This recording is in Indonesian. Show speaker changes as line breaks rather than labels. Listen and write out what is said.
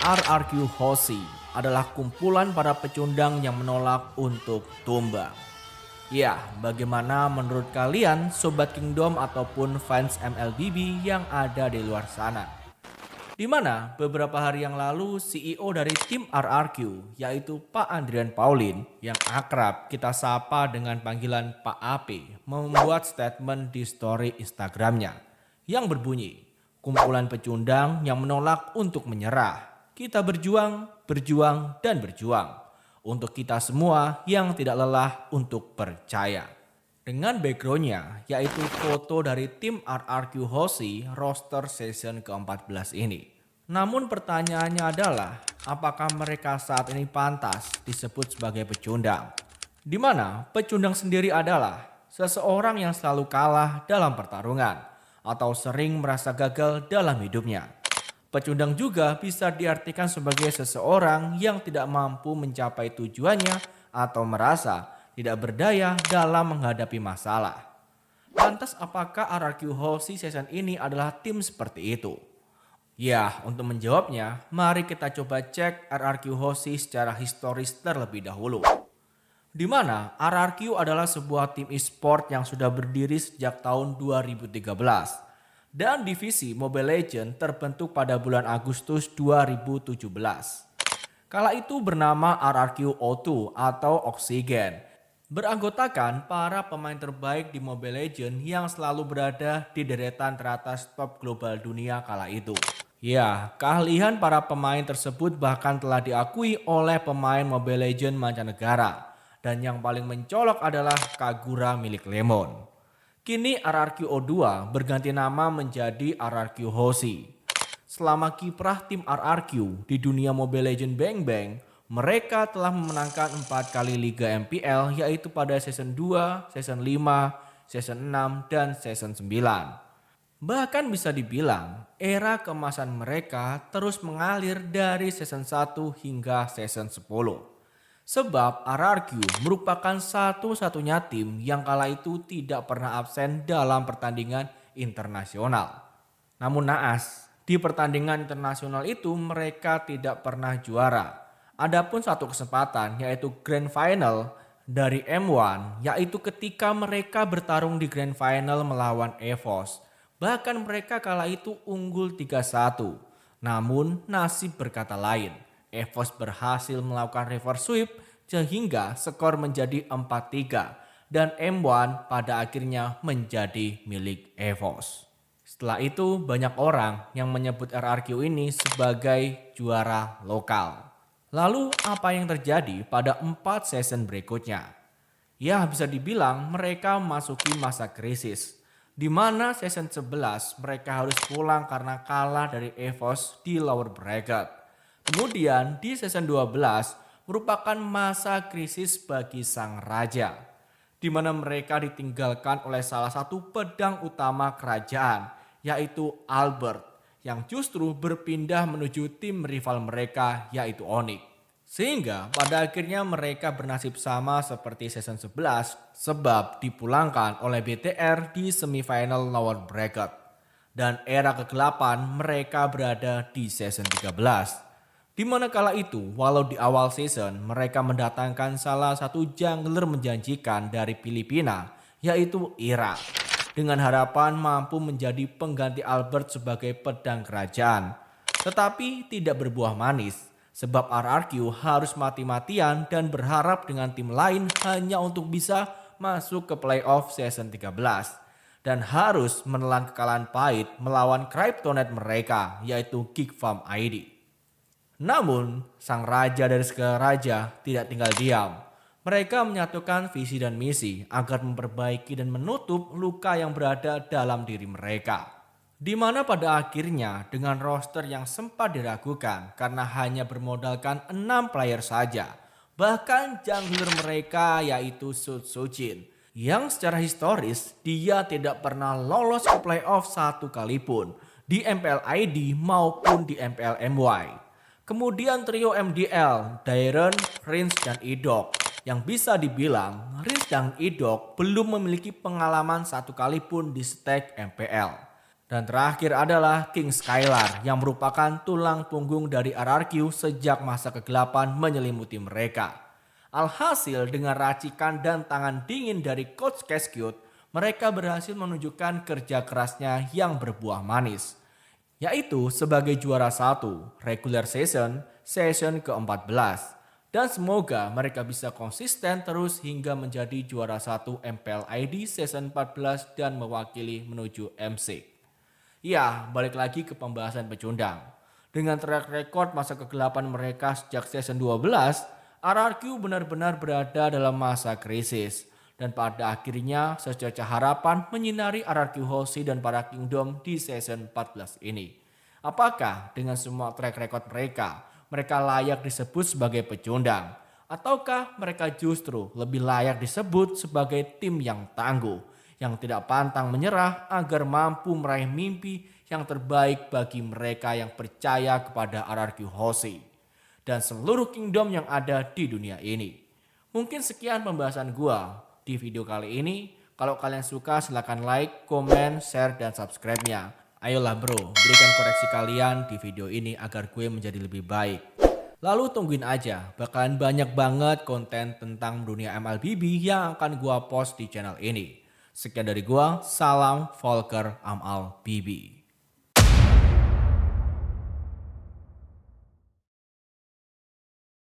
RRQ Hoshi adalah kumpulan para pecundang yang menolak untuk tumbang. Ya, bagaimana menurut kalian Sobat Kingdom ataupun fans MLBB yang ada di luar sana? Di mana beberapa hari yang lalu CEO dari tim RRQ yaitu Pak Andrian Paulin yang akrab kita sapa dengan panggilan Pak AP membuat statement di story Instagramnya yang berbunyi, kumpulan pecundang yang menolak untuk menyerah. Kita berjuang, berjuang, dan berjuang. Untuk kita semua yang tidak lelah untuk percaya. Dengan backgroundnya yaitu foto dari tim RRQ Hoshi roster season ke-14 ini. Namun pertanyaannya adalah, apakah mereka saat ini pantas disebut sebagai pecundang? Di mana pecundang sendiri adalah seseorang yang selalu kalah dalam pertarungan atau sering merasa gagal dalam hidupnya. Pecundang juga bisa diartikan sebagai seseorang yang tidak mampu mencapai tujuannya atau merasa tidak berdaya dalam menghadapi masalah. Lantas apakah RRQ Hoshi season ini adalah tim seperti itu? Ya, untuk menjawabnya, mari kita coba cek RRQ Hoshi secara historis terlebih dahulu. Di mana RRQ adalah sebuah tim e-sport yang sudah berdiri sejak tahun 2013. Dan divisi Mobile Legends terbentuk pada bulan Agustus 2017. Kala itu bernama RRQ O2 atau Oksigen. Beranggotakan para pemain terbaik di Mobile Legends yang selalu berada di deretan teratas top global dunia kala itu. Ya, keahlian para pemain tersebut bahkan telah diakui oleh pemain Mobile Legends mancanegara. Dan yang paling mencolok adalah Kagura milik Lemon. Kini RRQ O2 berganti nama menjadi RRQ Hoshi. Selama kiprah tim RRQ di dunia Mobile Legends Bang Bang, mereka telah memenangkan 4 kali Liga MPL yaitu pada season 2, season 5, season 6, dan season 9. Bahkan bisa dibilang era keemasan mereka terus mengalir dari season 1 hingga season 10. Sebab RRQ merupakan satu-satunya tim yang kala itu tidak pernah absen dalam pertandingan internasional. Namun naas, di pertandingan internasional itu mereka tidak pernah juara. Adapun satu kesempatan yaitu Grand Final dari M1 yaitu ketika mereka bertarung di Grand Final melawan EVOS. Bahkan mereka kala itu unggul 3-1. Namun nasib berkata lain. EVOS berhasil melakukan reverse sweep sehingga skor menjadi 4-3 dan M1 pada akhirnya menjadi milik EVOS. Setelah itu banyak orang yang menyebut RRQ ini sebagai juara lokal. Lalu apa yang terjadi pada 4 season berikutnya? Ya bisa dibilang mereka memasuki masa krisis. Di mana season 11 mereka harus pulang karena kalah dari EVOS di lower bracket. Kemudian di season 12 merupakan masa krisis bagi sang raja. Di mana mereka ditinggalkan oleh salah satu pedang utama kerajaan yaitu Albert yang justru berpindah menuju tim rival mereka yaitu Onyx. Sehingga pada akhirnya mereka bernasib sama seperti season 11 sebab dipulangkan oleh BTR di semifinal lower bracket. Dan era kegelapan mereka berada di season 13. Di mana kala itu walau di awal season mereka mendatangkan salah satu jungler menjanjikan dari Filipina yaitu Ira. Dengan harapan mampu menjadi pengganti Albert sebagai pedang kerajaan. Tetapi tidak berbuah manis, sebab RRQ harus mati-matian dan berharap dengan tim lain hanya untuk bisa masuk ke playoff season 13. Dan harus menelan kekalahan pahit melawan Kryptonite mereka yaitu Geek Farm ID. Namun, sang raja dari segala raja tidak tinggal diam. Mereka menyatukan visi dan misi agar memperbaiki dan menutup luka yang berada dalam diri mereka. Di mana pada akhirnya dengan roster yang sempat diragukan karena hanya bermodalkan 6 player saja. Bahkan jungler mereka yaitu Sucin yang secara historis dia tidak pernah lolos ke playoff satu kali pun di MPL ID maupun di MPL MY. Kemudian trio MDL, Dairon, Rins, dan Idok. Yang bisa dibilang Rins dan Idok belum memiliki pengalaman satu kali pun di stage MPL. Dan terakhir adalah King Skylar yang merupakan tulang punggung dari RRQ sejak masa kegelapan menyelimuti mereka. Alhasil dengan racikan dan tangan dingin dari Coach Cascade, mereka berhasil menunjukkan kerja kerasnya yang berbuah manis. Yaitu sebagai juara 1 regular season ke-14. Dan semoga mereka bisa konsisten terus hingga menjadi juara 1 MPL ID season 14 dan mewakili menuju MC. Ya, balik lagi ke pembahasan pecundang. Dengan track record masa kegelapan mereka sejak season 12, RRQ benar-benar berada dalam masa krisis. Dan pada akhirnya secercah harapan menyinari RRQ Hoshi dan para Kingdom di season 14 ini. Apakah dengan semua track record mereka layak disebut sebagai pecundang? Ataukah mereka justru lebih layak disebut sebagai tim yang tangguh? Yang tidak pantang menyerah agar mampu meraih mimpi yang terbaik bagi mereka yang percaya kepada RRQ Hoshi dan seluruh kingdom yang ada di dunia ini. Mungkin sekian pembahasan gua di video kali ini. Kalau kalian suka silahkan like, komen, share, dan subscribe-nya. Ayolah bro, berikan koreksi kalian di video ini agar gue menjadi lebih baik. Lalu tungguin aja, bakalan banyak banget konten tentang dunia MLBB yang akan gua post di channel ini. Sekian dari gua, salam Volker Amal BB.